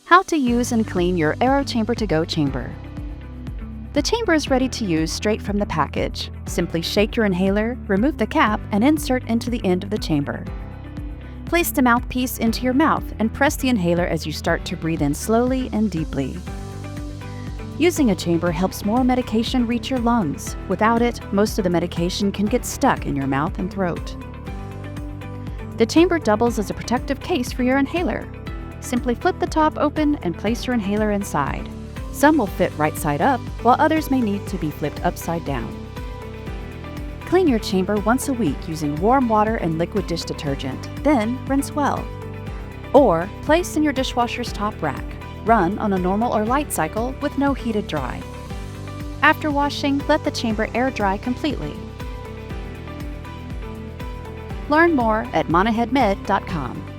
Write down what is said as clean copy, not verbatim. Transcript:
How to use and clean your AEROCHAMBER2GO chamber. The chamber is ready to use straight from the package. Simply shake your inhaler, remove the cap, and insert into the end of the chamber. Place the mouthpiece into your mouth and press the inhaler as you start to breathe in slowly and deeply. Using a chamber helps more medication reach your lungs. Without it, most of the medication can get stuck in your mouth and throat. The chamber doubles as a protective case for your inhaler. Simply flip the top open and place your inhaler inside. Some will fit right side up, while others may need to be flipped upside down. Clean your chamber once a week using warm water and liquid dish detergent, then rinse well. Or place in your dishwasher's top rack. Run on a normal or light cycle with no heated dry. After washing, let the chamber air dry completely. Learn more at monaghanmed.com.